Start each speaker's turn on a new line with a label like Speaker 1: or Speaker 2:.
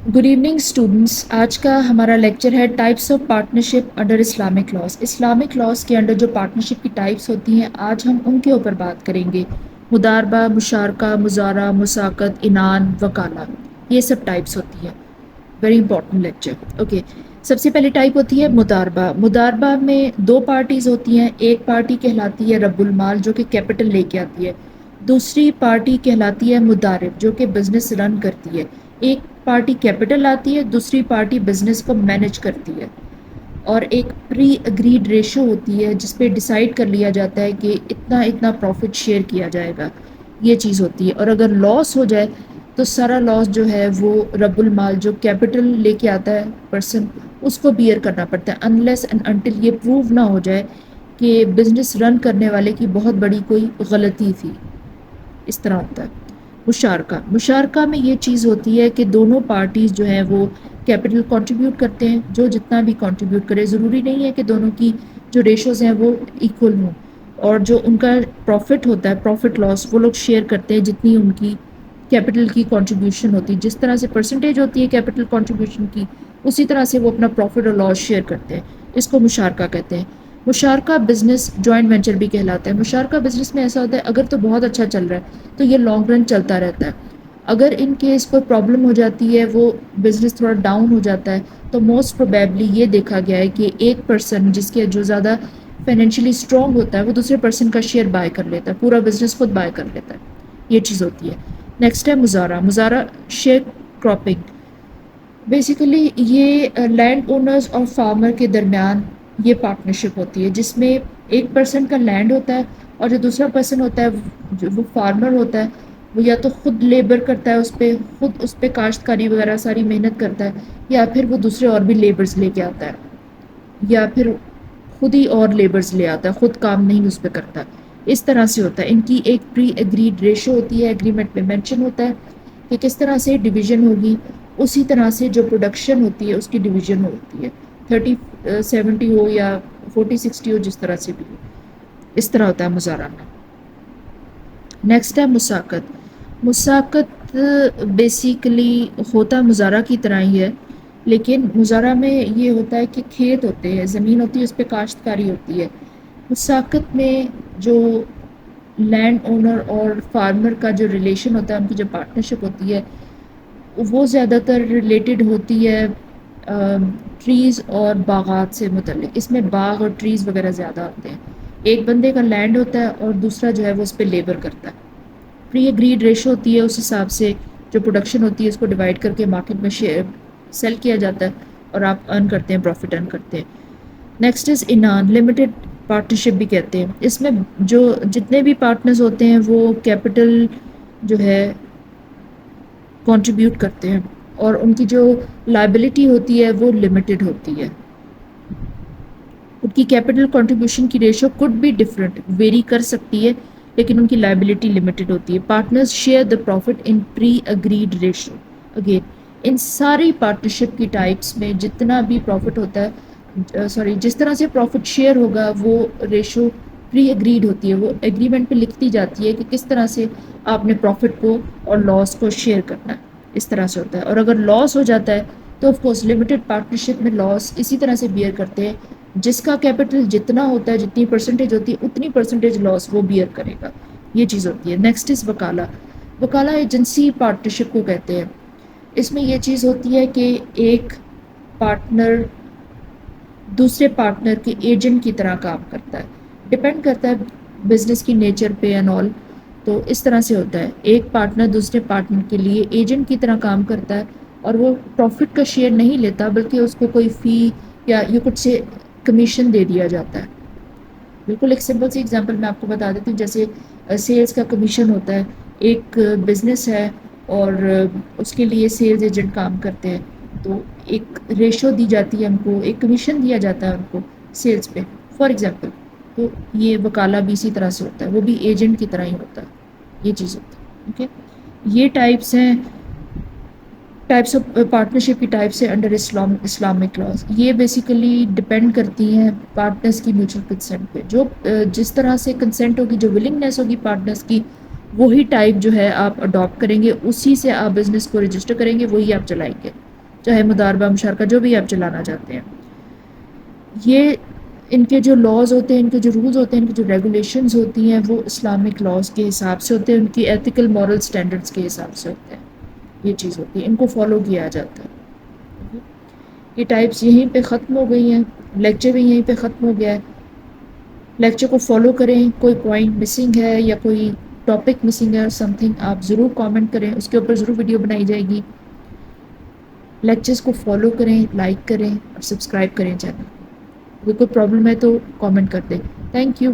Speaker 1: Good evening students. आज का हमारा लेक्चर है types of partnership under Islamic laws. Islamic laws के अंडर जो पार्टनरशिप की टाइप्स होती हैं आज हम उनके ऊपर बात करेंगे। मुदारबा, मुशारका, मुजारा, मुसाकत, इनान, वकाला, ये सब टाइप्स होती हैं। Very important lecture. ओके, सबसे पहली टाइप होती है मुदारबा। मुदारबा में दो पार्टीज होती हैं। एक पार्टी कहलाती है रब्बुल माल जो कि कैपिटल लेके आती है। दूसरी पार्टी कहलाती है मुदारिब जो कि बिजनेस रन करती है। एक पार्टी कैपिटल लाती है, दूसरी पार्टी बिजनेस को मैनेज करती है। और एक प्री अग्रीड रेशो होती है जिस पे डिसाइड कर लिया जाता है कि इतना इतना प्रॉफिट शेयर किया जाएगा। ये चीज़ होती है। और अगर लॉस हो जाए तो सारा लॉस जो है वो रब्बुल माल जो कैपिटल लेके आता है पर्सन उसको बियर करना पड़ता है, अनलेस एंड अनटिल ये प्रूव ना हो जाए कि बिजनेस रन करने वाले की बहुत बड़ी कोई गलती थी। इस तरह होता है। मुशारका, मुशारका में ये चीज़ होती है कि दोनों पार्टीज़ जो हैं वो कैपिटल कंट्रीब्यूट करते हैं। जो जितना भी कंट्रीब्यूट करे, ज़रूरी नहीं है कि दोनों की जो रेशोज़ हैं वो इक्वल हों। और जो उनका प्रॉफिट होता है, प्रॉफिट लॉस, वो लोग शेयर करते हैं जितनी उनकी कैपिटल की कंट्रीब्यूशन होती है। जिस तरह से परसेंटेज होती है कैपिटल कंट्रीब्यूशन की, उसी तरह से वो अपना प्रॉफिट और लॉस शेयर करते हैं। इसको मुशारका कहते हैं। मुशारका बिजनेस जॉइंट वेंचर भी कहलाता है। मुशारका बिजनेस में ऐसा होता है अगर तो बहुत अच्छा चल रहा है तो ये लॉन्ग रन चलता रहता है। अगर इन केस कोई प्रॉब्लम हो जाती है, वो बिजनेस थोड़ा डाउन हो जाता है, तो मोस्ट प्रोबेबली ये देखा गया है कि एक पर्सन जिसके जो ज़्यादा फाइनेंशियली स्ट्रॉन्ग होता है वो दूसरे पर्सन का शेयर बाय कर लेता है, पूरा बिजनेस खुद बाय कर लेता है। ये चीज़ होती है। नेक्स्ट है मुजारा। मुजारा शेयर क्रॉपिंग। बेसिकली ये लैंड ओनर्स और फार्मर के दरमियान ये पार्टनरशिप होती है जिसमें एक पर्सन का लैंड होता है और जो दूसरा पर्सन होता है जो वो फार्मर होता है, वो या तो खुद लेबर करता है उस पर, खुद उस पर काश्तकारी वगैरह सारी मेहनत करता है, या फिर वो दूसरे और भी लेबर्स लेके आता है, या फिर खुद ही और लेबर्स ले आता है, खुद काम नहीं उस पर करता। इस तरह से होता है। इनकी एक प्री एग्रीड रेशो होती है, एग्रीमेंट में मेंशन होता है कि किस तरह से डिवीजन होगी। उसी तरह से जो प्रोडक्शन होती है उसकी डिवीजन होती है, 30-70 हो या 40-60 हो, जिस तरह से भी हो। इस तरह होता है मुजारा में। नेक्स्ट है मुसाकत। मुसाकत बेसिकली होता मुजारा की तरह ही है, लेकिन मुजारा में ये होता है कि खेत होते हैं, ज़मीन होती है, उस पर काश्तकारी होती है। मुसाकत में जो लैंड ओनर और फार्मर का जो रिलेशन होता है, उनकी जो पार्टनरशिप होती है, वो ज़्यादातर रिलेटेड होती है ट्रीज़ और बागात से मुतल्लिक। इसमें बाग और ट्रीज़ वगैरह ज़्यादा होते हैं। एक बंदे का लैंड होता है और दूसरा जो है वो उस पर लेबर करता है। प्री एग्रीड रेशो होती है, उस हिसाब से जो प्रोडक्शन होती है उसको डिवाइड करके मार्केट में शेयर सेल किया जाता है और आप अर्न करते हैं, प्रॉफिट अर्न करते हैं। Next is Inan, limited partnership भी कहते हैं। इसमें जो जितने भी पार्टनर्स होते हैं वो कैपिटल जो है कंट्रीब्यूट करते हैं और उनकी जो लायबिलिटी होती है वो लिमिटेड होती है। उनकी कैपिटल कंट्रीब्यूशन की ratio could be different, very कर सकती है, लेकिन उनकी लायबिलिटी लिमिटेड होती है। Partners share the profit in pre agreed ratio. Again, इन सारी पार्टनरशिप की टाइप्स में जितना भी प्रॉफिट होता है, जिस तरह से प्रॉफिट शेयर होगा वो रेशो प्री अग्रीड होती है। वो एग्रीमेंट पे लिखती जाती है कि किस तरह से आपने प्रॉफिट को और लॉस को शेयर करना है। इस तरह से होता है। और अगर लॉस हो जाता है तो ऑफ कोर्स लिमिटेड पार्टनरशिप में लॉस इसी तरह से बियर करते हैं, जिसका कैपिटल जितना होता है, जितनी परसेंटेज होती है, उतनी परसेंटेज लॉस वो बियर करेगा। ये चीज़ होती है। नेक्स्ट इज़ वकाला। वकाला एजेंसी पार्टनरशिप को कहते हैं। इसमें यह चीज़ होती है कि एक पार्टनर दूसरे पार्टनर के एजेंट की तरह काम करता है। डिपेंड करता है बिजनेस की नेचर पे एंड ऑल। तो इस तरह से होता है, एक पार्टनर दूसरे पार्टनर के लिए एजेंट की तरह काम करता है और वो प्रॉफिट का शेयर नहीं लेता, बल्कि उसको कोई फ़ी या ये कुछ से कमीशन दे दिया जाता है। बिल्कुल एक सिंपल सी एग्जांपल मैं आपको बता देती हूँ। जैसे सेल्स का कमीशन होता है। एक बिज़नेस है और उसके लिए सेल्स एजेंट काम करते हैं, तो एक रेशो दी जाती है हमको, एक कमीशन दिया जाता है उनको सेल्स पे, फॉर एग्जांपल। तो ये वकाला भी इसी तरह से होता है, वो भी एजेंट की तरह ही होता है। ये चीज़ होती है। ओके, ये टाइप्स हैं, टाइप्स ऑफ पार्टनरशिप की टाइप्स है अंडर इस्लामिक लॉज। ये बेसिकली डिपेंड करती हैं पार्टनर्स की म्यूचुअल कंसेंट पे। जो जिस तरह से कंसेंट होगी, जो विलिंगनेस होगी पार्टनर्स की, वही टाइप जो है आप अडॉप्ट करेंगे, उसी से आप बिजनेस को रजिस्टर करेंगे, वही आप चलाएंगे। چاہے مداربہ مشارکہ جو بھی آپ چلانا چاہتے ہیں. یہ ان کے جو لاز ہوتے ہیں، ان کے جو رولز ہوتے ہیں، ان کی جو ریگولیشنز ہوتی ہیں وہ اسلامک لاز کے حساب سے ہوتے ہیں، ان کی ایتھیکل مورل سٹینڈرڈز کے حساب سے ہوتے ہیں. یہ چیز ہوتی ہے، ان کو فالو کیا جاتا ہے. یہ ٹائپس یہیں پہ ختم ہو گئی ہیں، لیکچر بھی یہیں پہ ختم ہو گیا ہے. لیکچر کو فالو کریں. کوئی پوائنٹ مسنگ ہے یا کوئی ٹاپک مسنگ ہے سم تھنگ، آپ ضرور کامنٹ کریں، اس کے اوپر ضرور ویڈیو بنائی جائے گی. لیکچرز کو فالو کریں، لائک کریں اور سبسکرائب کریں چینل. اگر کوئی پرابلم ہے تو کامنٹ کر دیں. Thank you.